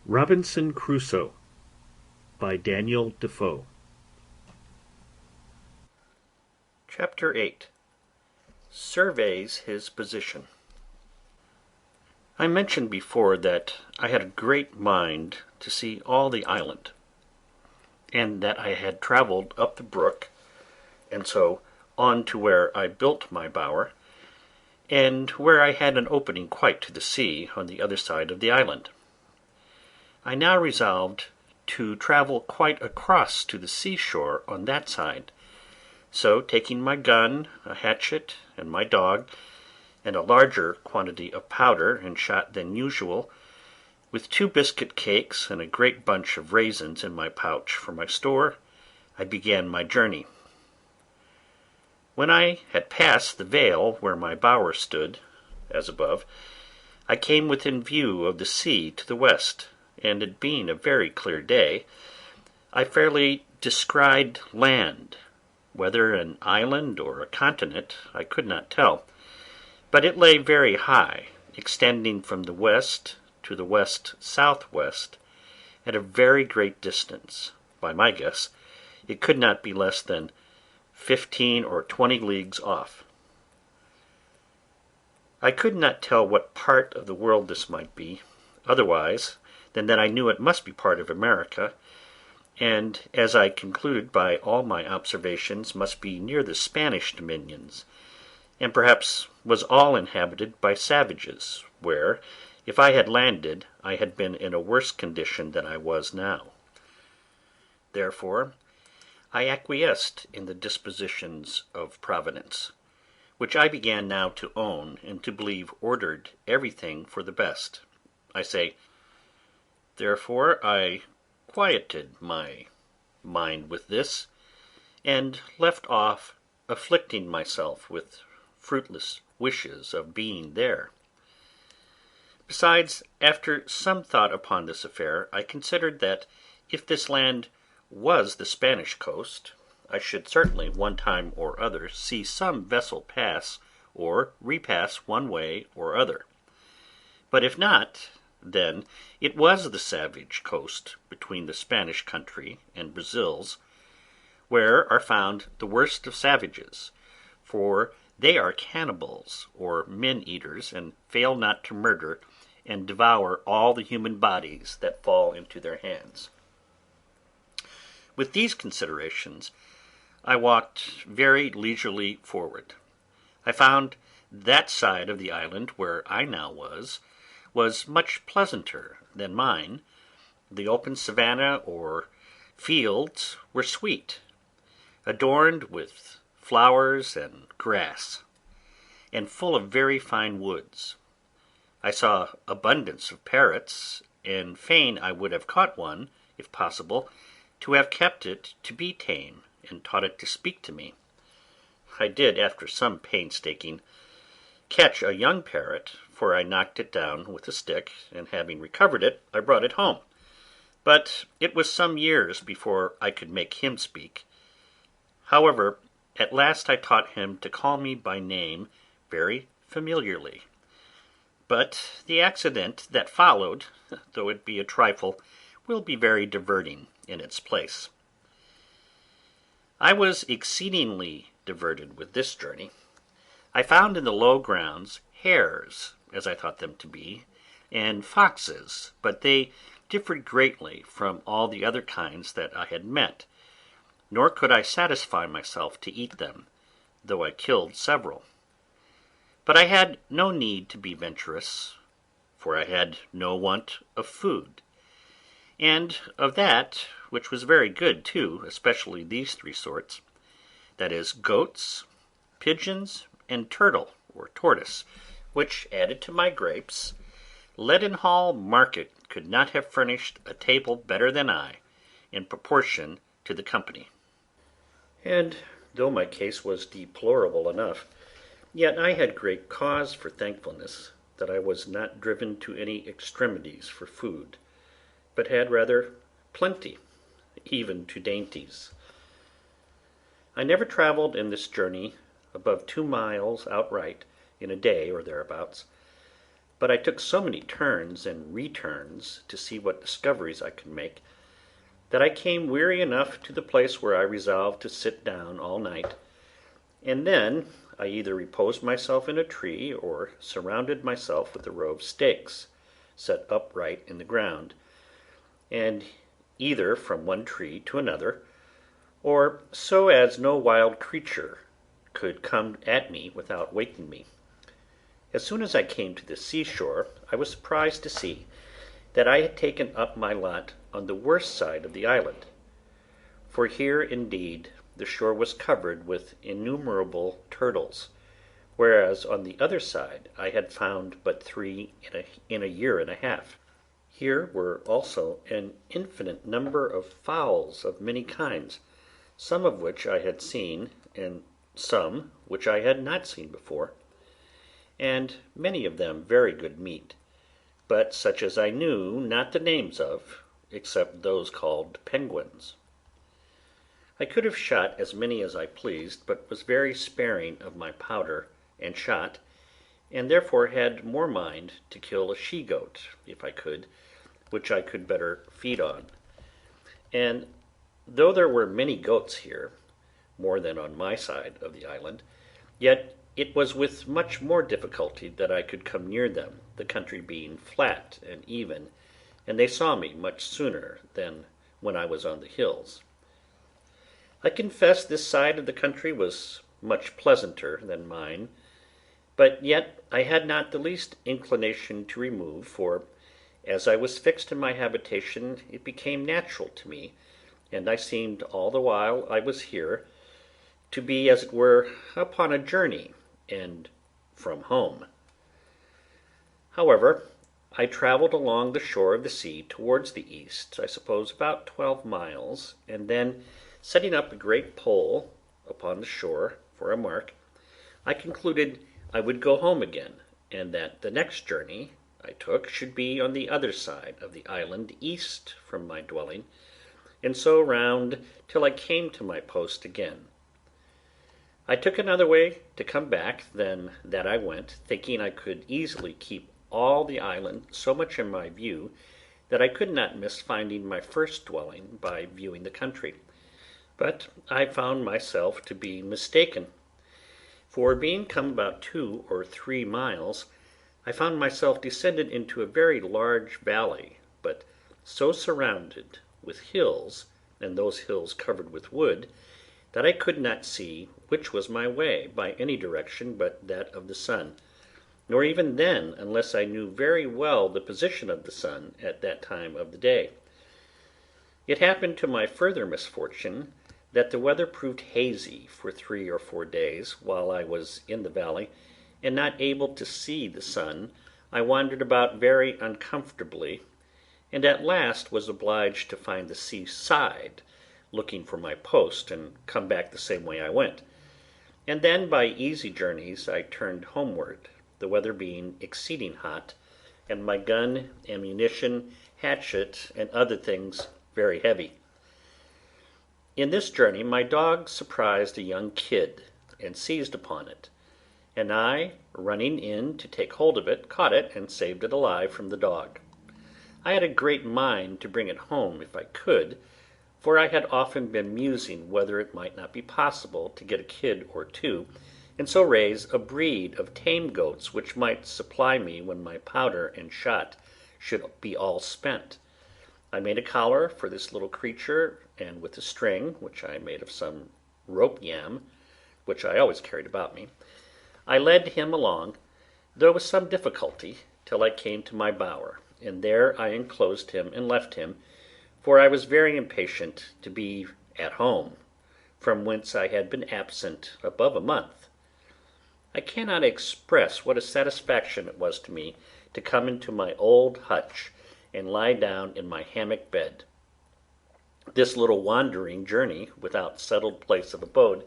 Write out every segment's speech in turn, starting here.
Robinson Crusoe by Daniel Defoe. Chapter 8. Surveys his position. I mentioned before that I had a great mind to see all the island, and that I had travelled up the brook, and so on to where I built my bower, and where I had an opening quite to the sea on the other side of the island. I now resolved to travel quite across to the seashore on that side. So, taking my gun, a hatchet, and my dog, and a larger quantity of powder and shot than usual, with 2 biscuit cakes and a great bunch of raisins in my pouch for my store, I began my journey. When I had passed the vale where my bower stood, as above, I came within view of the sea to the west, and it being a very clear day, I fairly descried land. Whether an island or a continent I could not tell, but it lay very high, extending from the west to the west-southwest, at a very great distance. By my guess, it could not be less than 15 or 20 leagues off. I could not tell what part of the world this might be, otherwise than that I knew it must be part of America, and, as I concluded by all my observations, must be near the Spanish dominions, and perhaps was all inhabited by savages, where, if I had landed, I had been in a worse condition than I was now. Therefore I acquiesced in the dispositions of Providence, which I began now to own and to believe ordered everything for the best. Therefore I quieted my mind with this, and left off afflicting myself with fruitless wishes of being there. Besides, after some thought upon this affair, I considered that if this land was the Spanish coast, I should certainly one time or other see some vessel pass or repass one way or other. But if not, then it was the savage coast between the Spanish country and Brazil's, where are found the worst of savages, for they are cannibals or men-eaters, and fail not to murder and devour all the human bodies that fall into their hands. With these considerations, I walked very leisurely forward. I found that side of the island where I now was much pleasanter than mine. The open savanna or fields were sweet, adorned with flowers and grass, and full of very fine woods. I saw abundance of parrots, and fain I would have caught one, if possible, to have kept it to be tame, and taught it to speak to me. I did, after some painstaking, catch a young parrot, for I knocked it down with a stick, and having recovered it, I brought it home. But it was some years before I could make him speak. However, at last I taught him to call me by name very familiarly. But the accident that followed, though it be a trifle, will be very diverting in its place. I was exceedingly diverted with this journey. I found in the low grounds hares, as I thought them to be, and foxes, but they differed greatly from all the other kinds that I had met, nor could I satisfy myself to eat them, though I killed several. But I had no need to be venturous, for I had no want of food, and of that which was very good too, especially these 3 sorts, that is, goats, pigeons, and turtle or tortoise, which, added to my grapes, Leadenhall Market could not have furnished a table better than I, in proportion to the company. And though my case was deplorable enough, yet I had great cause for thankfulness that I was not driven to any extremities for food, but had rather plenty, even to dainties. I never travelled in this journey above 2 miles outright in a day or thereabouts, but I took so many turns and returns to see what discoveries I could make, that I came weary enough to the place where I resolved to sit down all night, and then I either reposed myself in a tree, or surrounded myself with a row of stakes, set upright in the ground, and either from one tree to another, or so as no wild creature could come at me without waking me. As soon as I came to the seashore, I was surprised to see that I had taken up my lot on the worst side of the island, for here indeed the shore was covered with innumerable turtles, whereas on the other side I had found but three in a year and a half. Here were also an infinite number of fowls of many kinds, some of which I had seen, and some which I had not seen before, and many of them very good meat, but such as I knew not the names of, except those called penguins. I could have shot as many as I pleased, but was very sparing of my powder and shot, and therefore had more mind to kill a she-goat, if I could, which I could better feed on. And though there were many goats here, more than on my side of the island, yet it was with much more difficulty that I could come near them, the country being flat and even, and they saw me much sooner than when I was on the hills. I confess this side of the country was much pleasanter than mine, but yet I had not the least inclination to remove, for as I was fixed in my habitation it became natural to me, and I seemed all the while I was here to be as it were upon a journey, and from home. However, I travelled along the shore of the sea towards the east, I suppose about 12 miles, and then, setting up a great pole upon the shore for a mark, I concluded I would go home again, and that the next journey I took should be on the other side of the island, east from my dwelling, and so round till I came to my post again. I took another way to come back than that I went, thinking I could easily keep all the island so much in my view that I could not miss finding my first dwelling by viewing the country. But I found myself to be mistaken, for being come about 2 or 3 miles, I found myself descended into a very large valley, but so surrounded with hills, and those hills covered with wood, that I could not see which was my way by any direction but that of the sun, nor even then unless I knew very well the position of the sun at that time of the day. It happened to my further misfortune that the weather proved hazy for 3 or 4 days while I was in the valley, and not able to see the sun, I wandered about very uncomfortably, and at last was obliged to find the seaside, looking for my post, and come back the same way I went. And then by easy journeys I turned homeward, the weather being exceeding hot, and my gun, ammunition, hatchet, and other things very heavy. In this journey my dog surprised a young kid, and seized upon it, and I, running in to take hold of it, caught it, and saved it alive from the dog. I had a great mind to bring it home if I could, for I had often been musing whether it might not be possible to get a kid or two, and so raise a breed of tame goats which might supply me when my powder and shot should be all spent. I made a collar for this little creature, and with a string, which I made of some rope yam, which I always carried about me, I led him along, though with some difficulty, till I came to my bower, and there I enclosed him and left him, for I was very impatient to be at home, from whence I had been absent above a month. I cannot express what a satisfaction it was to me to come into my old hutch and lie down in my hammock bed. This little wandering journey, without settled place of abode,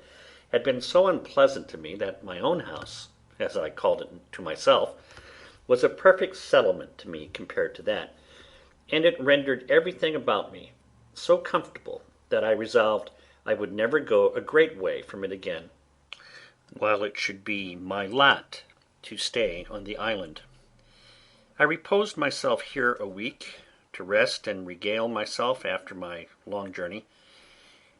had been so unpleasant to me that my own house, as I called it to myself, was a perfect settlement to me compared to that, and it rendered everything about me so comfortable that I resolved I would never go a great way from it again, while it should be my lot to stay on the island. I reposed myself here a week, to rest and regale myself after my long journey,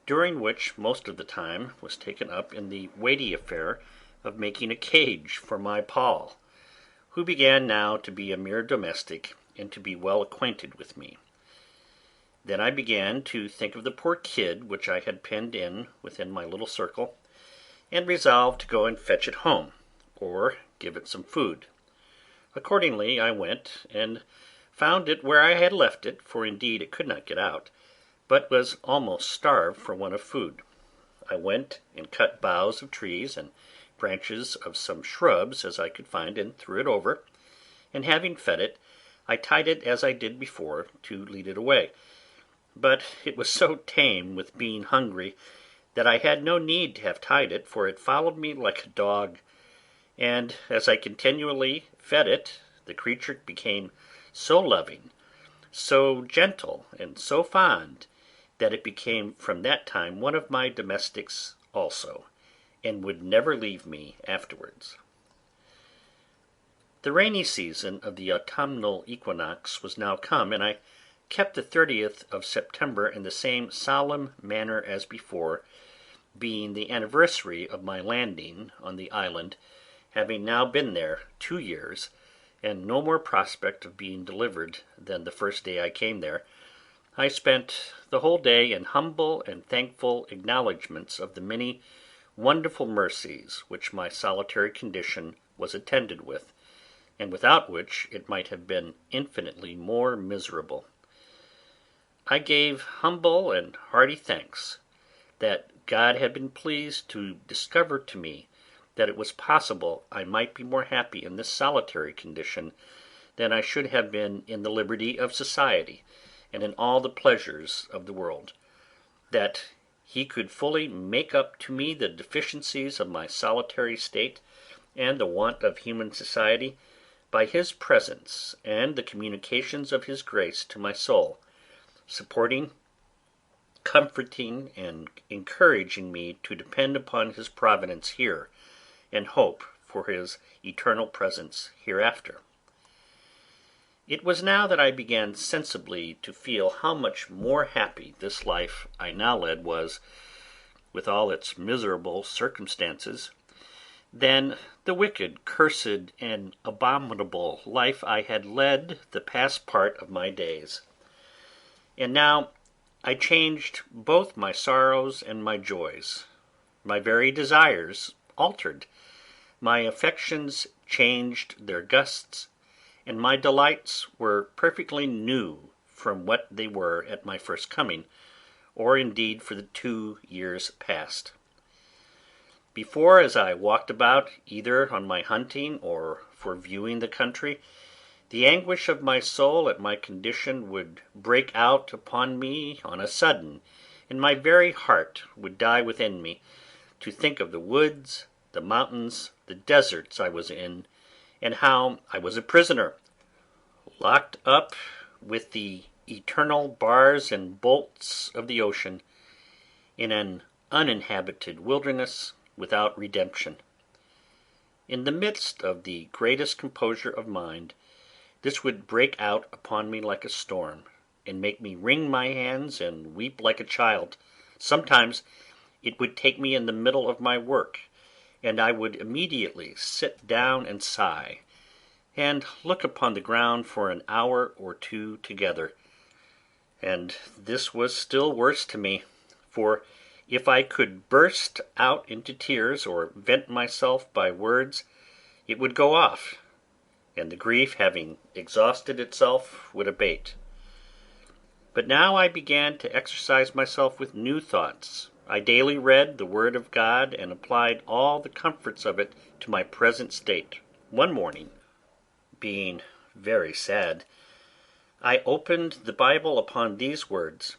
during which most of the time was taken up in the weighty affair of making a cage for my Poll, who began now to be a mere domestic, and to be well acquainted with me. Then I began to think of the poor kid which I had penned in within my little circle, and resolved to go and fetch it home, or give it some food. Accordingly I went, and found it where I had left it, for indeed it could not get out, but was almost starved for want of food. I went and cut boughs of trees and branches of some shrubs as I could find, and threw it over, and having fed it, I tied it as I did before, to lead it away. But it was so tame with being hungry that I had no need to have tied it, for it followed me like a dog, and as I continually fed it, the creature became so loving, so gentle, and so fond, that it became from that time one of my domestics also, and would never leave me afterwards. The rainy season of the autumnal equinox was now come, and I kept the 30th of September in the same solemn manner as before, being the anniversary of my landing on the island, having now been there 2 years, and no more prospect of being delivered than the first day I came there. I spent the whole day in humble and thankful acknowledgments of the many wonderful mercies which my solitary condition was attended with, and without which it might have been infinitely more miserable. I gave humble and hearty thanks that God had been pleased to discover to me that it was possible I might be more happy in this solitary condition than I should have been in the liberty of society, and in all the pleasures of the world; that he could fully make up to me the deficiencies of my solitary state, and the want of human society, by his presence and the communications of his grace to my soul, supporting, comforting, and encouraging me to depend upon his providence here, and hope for his eternal presence hereafter. It was now that I began sensibly to feel how much more happy this life I now led was, with all its miserable circumstances, than the wicked, cursed, and abominable life I had led the past part of my days. And now I changed both my sorrows and my joys. My very desires altered, my affections changed their gusts, and my delights were perfectly new from what they were at my first coming, or indeed for the 2 years past. Before, as I walked about, either on my hunting or for viewing the country, the anguish of my soul at my condition would break out upon me on a sudden, and my very heart would die within me, to think of the woods, the mountains, the deserts I was in, and how I was a prisoner, locked up with the eternal bars and bolts of the ocean, in an uninhabited wilderness without redemption. In the midst of the greatest composure of mind, this would break out upon me like a storm, and make me wring my hands and weep like a child. Sometimes it would take me in the middle of my work, and I would immediately sit down and sigh, and look upon the ground for an hour or two together. And this was still worse to me, for if I could burst out into tears or vent myself by words, it would go off, and the grief, having exhausted itself, would abate. But now I began to exercise myself with new thoughts. I daily read the Word of God, and applied all the comforts of it to my present state. One morning, being very sad, I opened the Bible upon these words: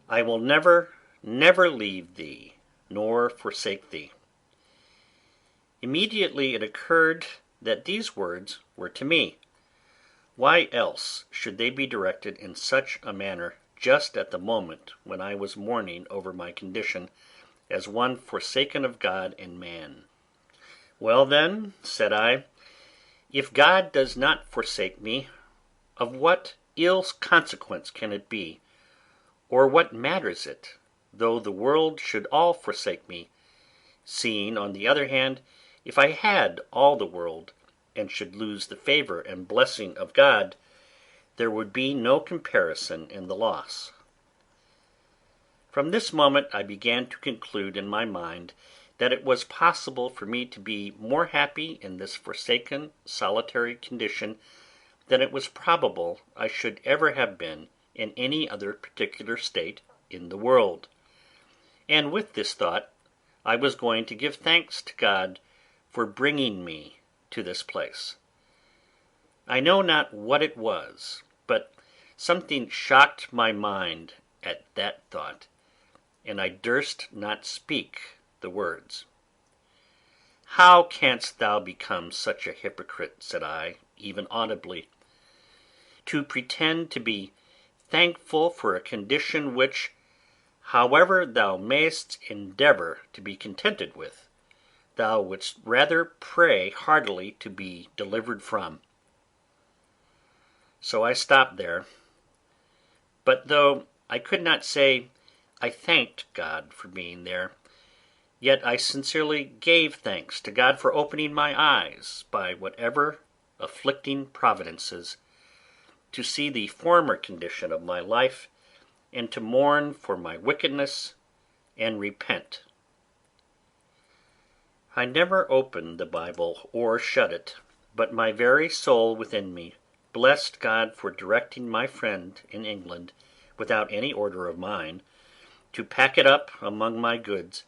"I will never, never leave thee, nor forsake thee." Immediately it occurred that these words were to me. Why else should they be directed in such a manner just at the moment when I was mourning over my condition, as one forsaken of God and man? "Well then," said I, If God does not forsake me, of what ill consequence can it be, or what matters it, though the world should all forsake me, seeing, on the other hand, if I had all the world, and should lose the favour and blessing of God, there would be no comparison in the loss. From this moment I began to conclude in my mind that it was possible for me to be more happy in this forsaken, solitary condition than it was probable I should ever have been in any other particular state in the world. And with this thought I was going to give thanks to God for bringing me to this place. I know not what it was, but something shocked my mind at that thought, and I durst not speak the words. "How canst thou become such a hypocrite," said I, even audibly, "to pretend to be thankful for a condition which, however thou mayst endeavour to be contented with, thou wouldst rather pray heartily to be delivered from?" So I stopped there. But though I could not say I thanked God for being there, yet I sincerely gave thanks to God for opening my eyes, by whatever afflicting providences, to see the former condition of my life, and to mourn for my wickedness and repent. I never opened the Bible or shut it, but my very soul within me blessed God for directing my friend in England, without any order of mine, to pack it up among my goods,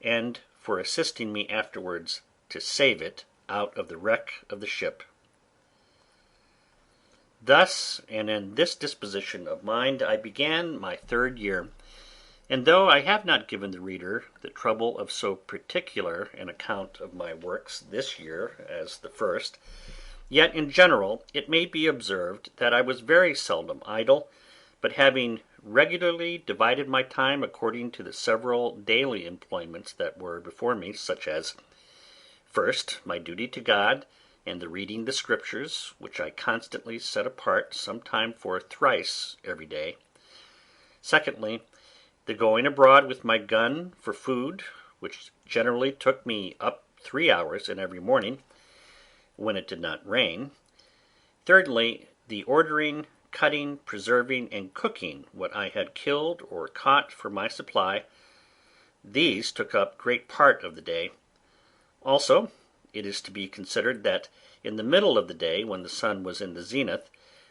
and for assisting me afterwards to save it out of the wreck of the ship. Thus, and in this disposition of mind, I began my 3rd year, and though I have not given the reader the trouble of so particular an account of my works this year as the first, yet in general it may be observed that I was very seldom idle, but having regularly divided my time according to the several daily employments that were before me, such as, first, my duty to God, and the reading the Scriptures, which I constantly set apart some time for thrice every day; secondly, the going abroad with my gun for food, which generally took me up 3 hours in every morning, when it did not rain; thirdly, the ordering, cutting, preserving, and cooking what I had killed or caught for my supply. These took up great part of the day. Also, it is to be considered that in the middle of the day, when the sun was in the zenith,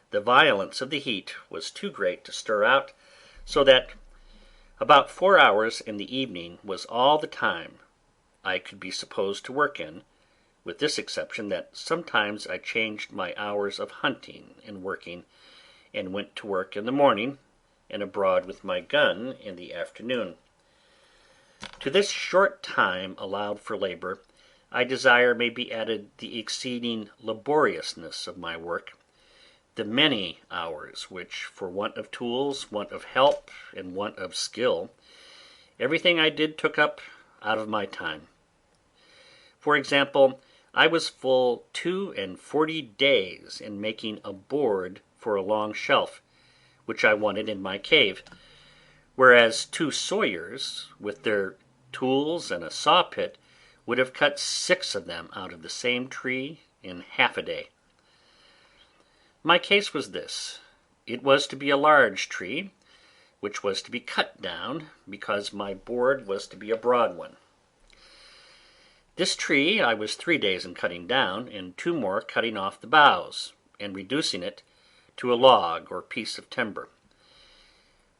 the violence of the heat was too great to stir out, so that about 4 hours in the evening was all the time I could be supposed to work in, with this exception, that sometimes I changed my hours of hunting and working, and went to work in the morning, and abroad with my gun in the afternoon. To this short time allowed for labour, I desire may be added the exceeding laboriousness of my work, the many hours which, for want of tools, want of help, and want of skill, everything I did took up out of my time. For example, I was full 42 days in making a board for a long shelf, which I wanted in my cave, whereas 2 sawyers, with their tools and a saw pit, would have cut 6 of them out of the same tree in half a day. My case was this: it was to be a large tree, which was to be cut down, because my board was to be a broad one. This tree I was 3 days in cutting down, and 2 more cutting off the boughs, and reducing it to a log or piece of timber.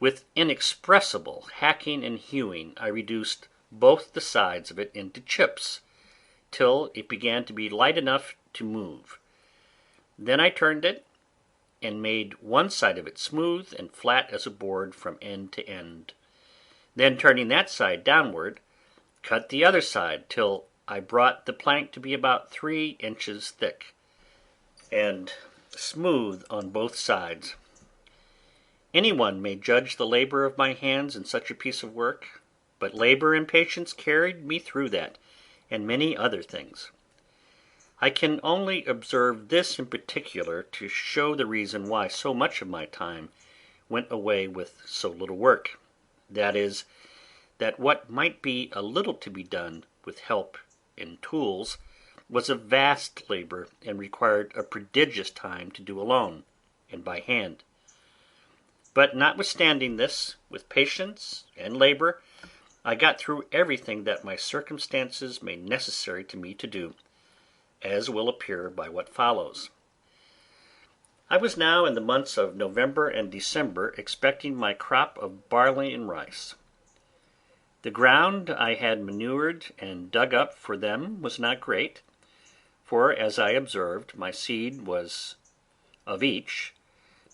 With inexpressible hacking and hewing I reduced both the sides of it into chips, till it began to be light enough to move. Then I turned it, and made one side of it smooth and flat as a board from end to end. Then, turning that side downward, cut the other side till I brought the plank to be about 3 inches thick, and smooth on both sides. Any one may judge the labour of my hands in such a piece of work, but labour and patience carried me through that, and many other things. I can only observe this in particular to show the reason why so much of my time went away with so little work. That is, that what might be a little to be done with help and tools was a vast labour and required a prodigious time to do alone, and by hand. But notwithstanding this, with patience and labour, I got through everything that my circumstances made necessary to me to do, as will appear by what follows. I was now in the months of November and December expecting my crop of barley and rice. The ground I had manured and dug up for them was not great, for, as I observed, my seed was of each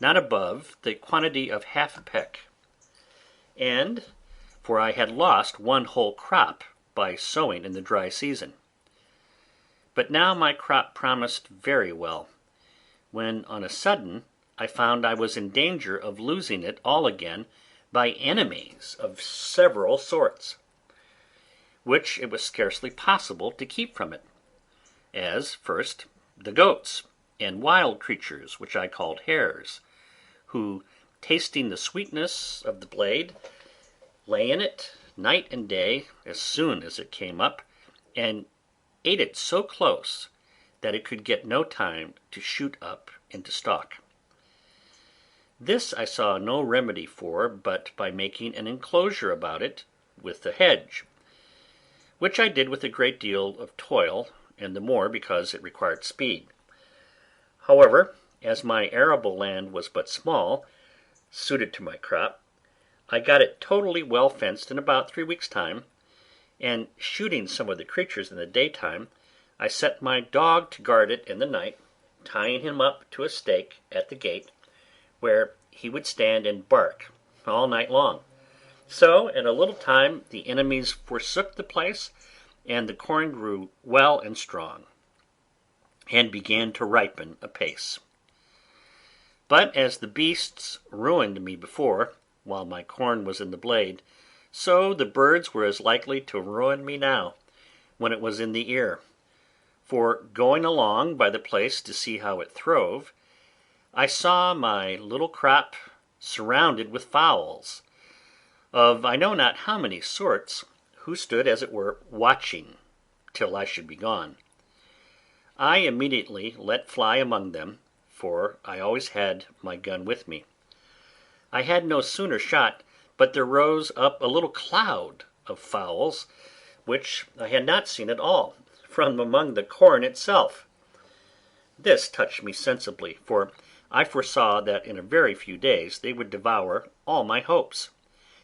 not above the quantity of half a peck, and for I had lost one whole crop by sowing in the dry season. But now my crop promised very well, when on a sudden I found I was in danger of losing it all again by enemies of several sorts, which it was scarcely possible to keep from it, as, first, the goats, and wild creatures which I called hares, who, tasting the sweetness of the blade, lay in it night and day as soon as it came up, and ate it so close that it could get no time to shoot up into stalk. This I saw no remedy for but by making an enclosure about it with a hedge, which I did with a great deal of toil, and the more because it required speed. However, as my arable land was but small, suited to my crop, I got it totally well fenced in about 3 weeks' time, and shooting some of the creatures in the daytime, I set my dog to guard it in the night, tying him up to a stake at the gate, where he would stand and bark all night long. So in a little time the enemies forsook the place, and the corn grew well and strong, and began to ripen apace. But as the beasts ruined me before, while my corn was in the blade, so the birds were as likely to ruin me now, when it was in the ear. For going along by the place to see how it throve, I saw my little crop surrounded with fowls, of I know not how many sorts, who stood, as it were, watching till I should be gone. I immediately let fly among them, for I always had my gun with me. I had no sooner shot but there rose up a little cloud of fowls, which I had not seen at all, from among the corn itself. This touched me sensibly, for I foresaw that in a very few days they would devour all my hopes,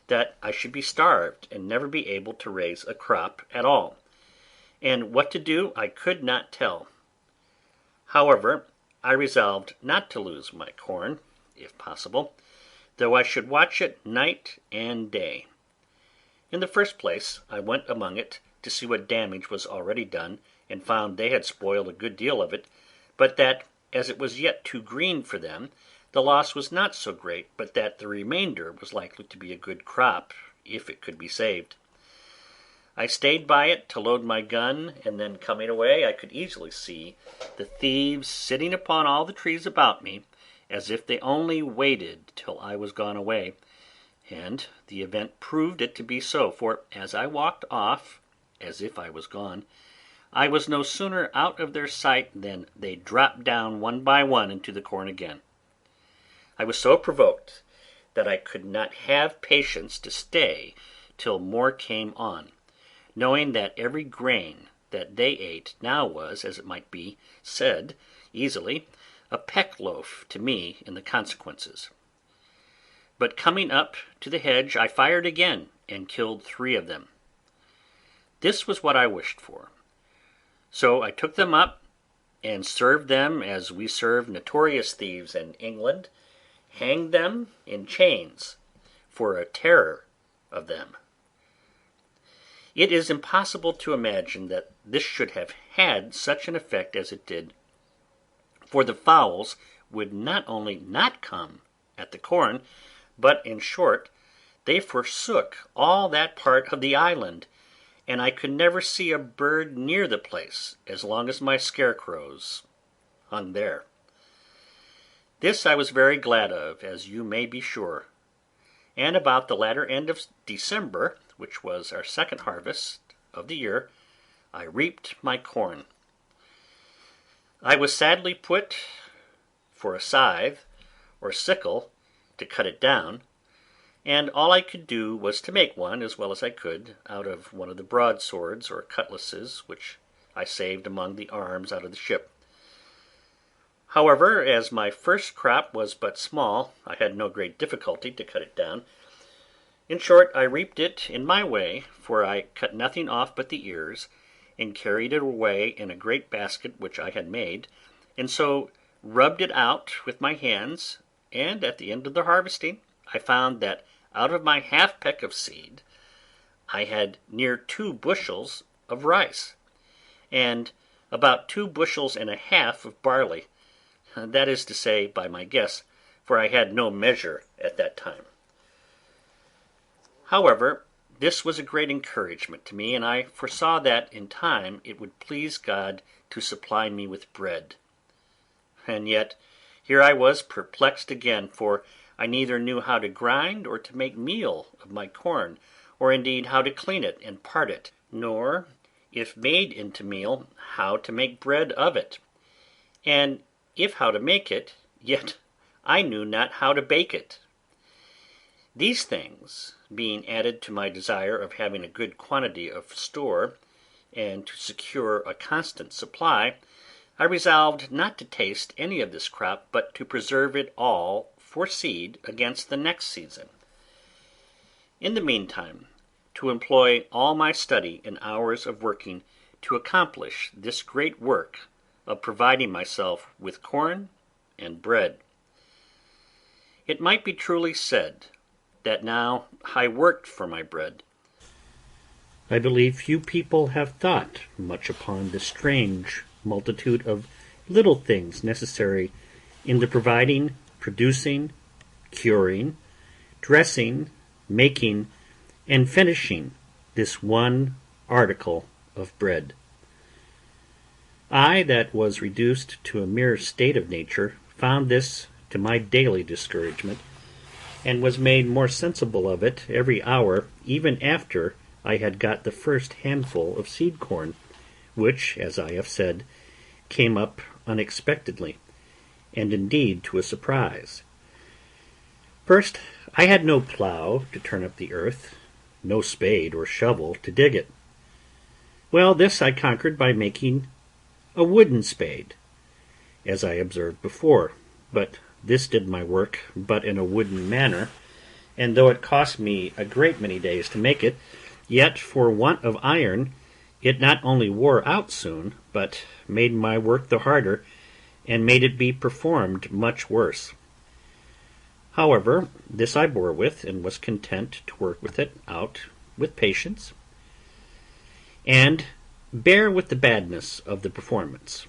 that I should be starved and never be able to raise a crop at all, and what to do I could not tell. However, I resolved not to lose my corn, if possible, though I should watch it night and day. In the first place, I went among it to see what damage was already done, and found they had spoiled a good deal of it, but that, as it was yet too green for them, the loss was not so great but that the remainder was likely to be a good crop, if it could be saved. I stayed by it to load my gun, and then coming away I could easily see the thieves sitting upon all the trees about me, as if they only waited till I was gone away, and the event proved it to be so, for as I walked off, as if I was gone, I was no sooner out of their sight than they dropped down one by one into the corn again. I was so provoked that I could not have patience to stay till more came on, knowing that every grain that they ate now was, as it might be said easily, a peck loaf to me in the consequences. But coming up to the hedge, I fired again, and killed 3 of them. This was what I wished for. So I took them up, and served them as we serve notorious thieves in England, hanged them in chains, for a terror of them. It is impossible to imagine that this should have had such an effect as it did, for the fowls would not only not come at the corn, but, in short, they forsook all that part of the island, and I could never see a bird near the place as long as my scarecrows hung there. This I was very glad of, as you may be sure, and about the latter end of December, which was our second harvest of the year, I reaped my corn. I was sadly put for a scythe or sickle to cut it down, and all I could do was to make one as well as I could out of one of the broadswords or cutlasses which I saved among the arms out of the ship. However, as my first crop was but small, I had no great difficulty to cut it down. In short, I reaped it in my way, for I cut nothing off but the ears, and carried it away in a great basket which I had made, and so rubbed it out with my hands, and at the end of the harvesting I found that out of my half peck of seed I had near 2 bushels of rice, and about 2 bushels and a half of barley, that is to say, by my guess, for I had no measure at that time. However, this was a great encouragement to me, and I foresaw that in time it would please God to supply me with bread. And yet here I was perplexed again, for I neither knew how to grind or to make meal of my corn, or indeed how to clean it and part it, nor, if made into meal, how to make bread of it. And if how to make it, yet I knew not how to bake it. These things, being added to my desire of having a good quantity of store, and to secure a constant supply, I resolved not to taste any of this crop, but to preserve it all for seed against the next season. In the meantime, to employ all my study and hours of working to accomplish this great work of providing myself with corn and bread. It might be truly said that now I worked for my bread. I believe few people have thought much upon the strange multitude of little things necessary in the providing, producing, curing, dressing, making, and finishing this one article of bread. I, that was reduced to a mere state of nature, found this to my daily discouragement, and was made more sensible of it every hour, even after I had got the first handful of seed corn, which, as I have said, came up unexpectedly, and indeed to a surprise. First, I had no plough to turn up the earth, no spade or shovel to dig it. Well, this I conquered by making a wooden spade, as I observed before, but this did my work but in a wooden manner, and though it cost me a great many days to make it, yet for want of iron it not only wore out soon, but made my work the harder, and made it be performed much worse. However, this I bore with, and was content to work with it out with patience, and bear with the badness of the performance.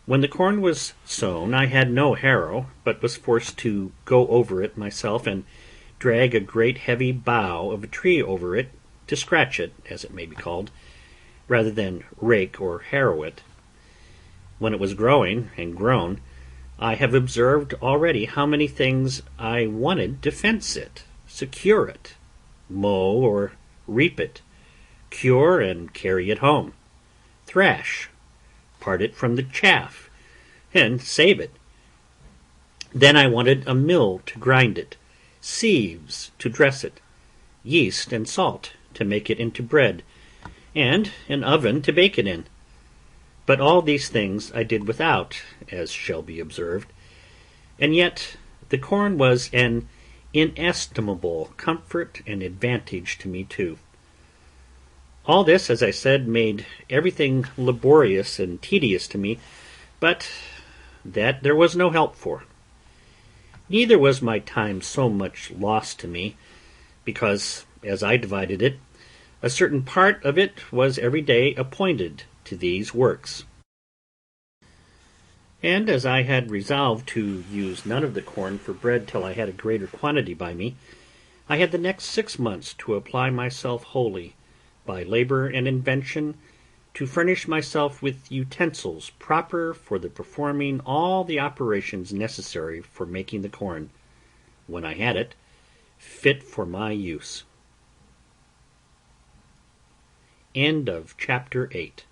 When the corn was sown, I had no harrow, but was forced to go over it myself, and drag a great heavy bough of a tree over it, to scratch it, as it may be called, rather than rake or harrow it. When it was growing and grown, I have observed already how many things I wanted to fence it, secure it, mow or reap it, cure and carry it home, thrash, part it from the chaff, and save it. Then I wanted a mill to grind it, sieves to dress it, yeast and salt to make it into bread, and an oven to bake it in. But all these things I did without, as shall be observed, and yet the corn was an inestimable comfort and advantage to me too. All this, as I said, made everything laborious and tedious to me, but that there was no help for. Neither was my time so much lost to me, because, as I divided it, a certain part of it was every day appointed to these works. And as I had resolved to use none of the corn for bread till I had a greater quantity by me, I had the next 6 months to apply myself wholly by labor and invention, to furnish myself with utensils proper for the performing all the operations necessary for making the corn, when I had it, fit for my use. End of chapter 8.